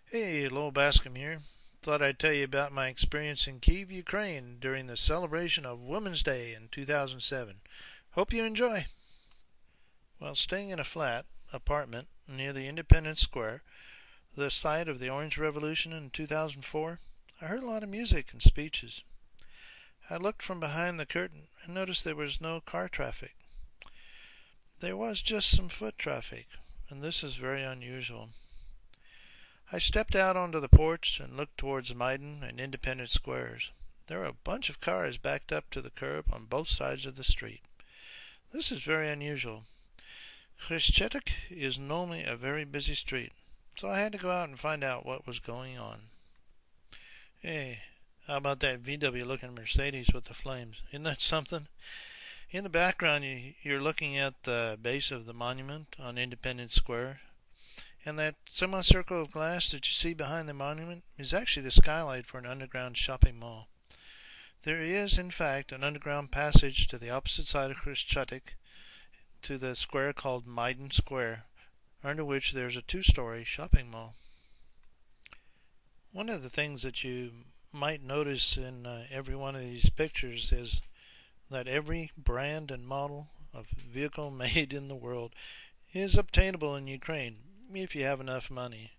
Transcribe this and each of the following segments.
Hey, Lowell Bascom here. Thought I'd tell you about my experience in Kyiv, Ukraine during the celebration of Women's Day in 2007. Hope you enjoy. While staying in a flat apartment near the Independence Square, the site of the Orange Revolution in 2004, I heard a lot of music and speeches. I looked from behind the curtain and noticed there was no car traffic. There was just some foot traffic, and this is very unusual. I stepped out onto the porch and looked towards Maidan and Independence Squares. There were a bunch of cars backed up to the curb on both sides of the street. This is very unusual. Khreshchetyk is normally a very busy street, so I had to go out and find out what was going on. Hey, how about that VW looking Mercedes with the flames? Isn't that something? In the background, you're looking at the base of the monument on Independence Square. And that semicircle of glass that you see behind the monument is actually the skylight for an underground shopping mall. There is, in fact, an underground passage to the opposite side of Khreshchetyk to the square called Maidan Square, under which there's a two-story shopping mall. One of the things that you might notice in every one of these pictures is that every brand and model of vehicle made in the world is obtainable in Ukraine if you have enough money.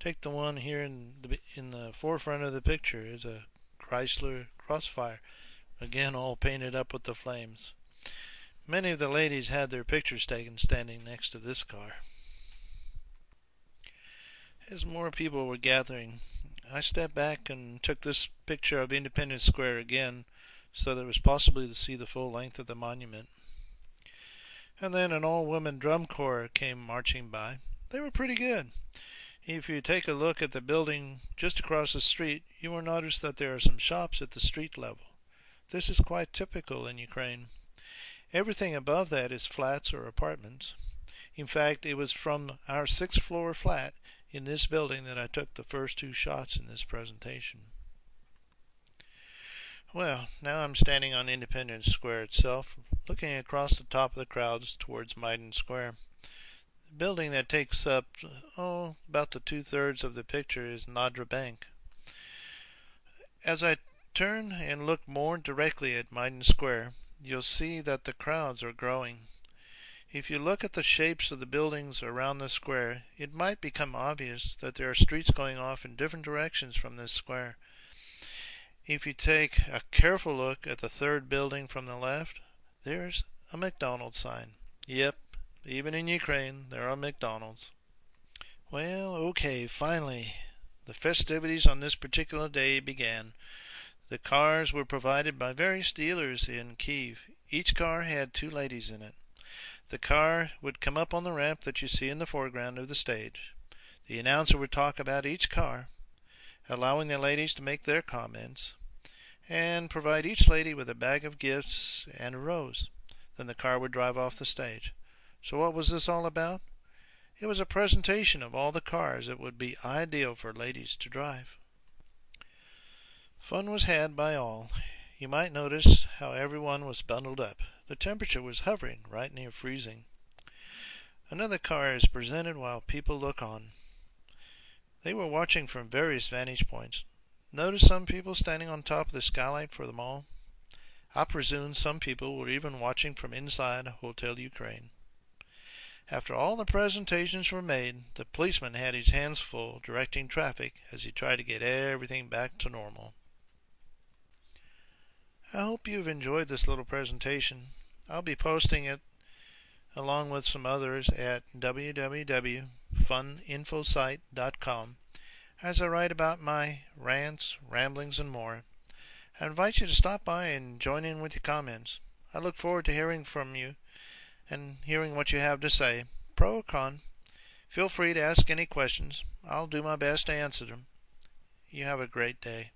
Take the one here in the forefront of the picture. It's a Chrysler Crossfire, again all painted up with the flames. Many of the ladies had their pictures taken standing next to this car. As more people were gathering, I stepped back and took this picture of Independence Square again so that it was possible to see the full length of the monument. And then an all-women drum corps came marching by. They were pretty good. If you take a look at the building just across the street, you will notice that there are some shops at the street level. This is quite typical in Ukraine. Everything above that is flats or apartments. In fact, it was from our sixth floor flat in this building that I took the first two shots in this presentation. Well, now I'm standing on Independence Square itself, looking across the top of the crowds towards Maidan Square. The building that takes up about the two-thirds of the picture is Nadra Bank. As I turn and look more directly at Maidan Square, you'll see that the crowds are growing. If you look at the shapes of the buildings around the square, it might become obvious that there are streets going off in different directions from this square. If you take a careful look at the third building from the left, there's a McDonald's sign. Yep, even in Ukraine, there are McDonald's. Well, okay, finally, the festivities on this particular day began. The cars were provided by various dealers in Kyiv. Each car had two ladies in it. The car would come up on the ramp that you see in the foreground of the stage. The announcer would talk about each car, allowing the ladies to make their comments, and provide each lady with a bag of gifts and a rose. Then the car would drive off the stage. So what was this all about? It was a presentation of all the cars that would be ideal for ladies to drive. Fun was had by all. You might notice how everyone was bundled up. The temperature was hovering right near freezing. Another car is presented while people look on. They were watching from various vantage points. Notice some people standing on top of the skylight for the mall? I presume some people were even watching from inside Hotel Ukraine. After all the presentations were made, the policeman had his hands full directing traffic as he tried to get everything back to normal. I hope you've enjoyed this little presentation. I'll be posting it along with some others at www.funinfosite.com as I write about my rants, ramblings, and more. I invite you to stop by and join in with your comments. I look forward to hearing from you and hearing what you have to say, pro or con. Feel free to ask any questions. I'll do my best to answer them. You have a great day.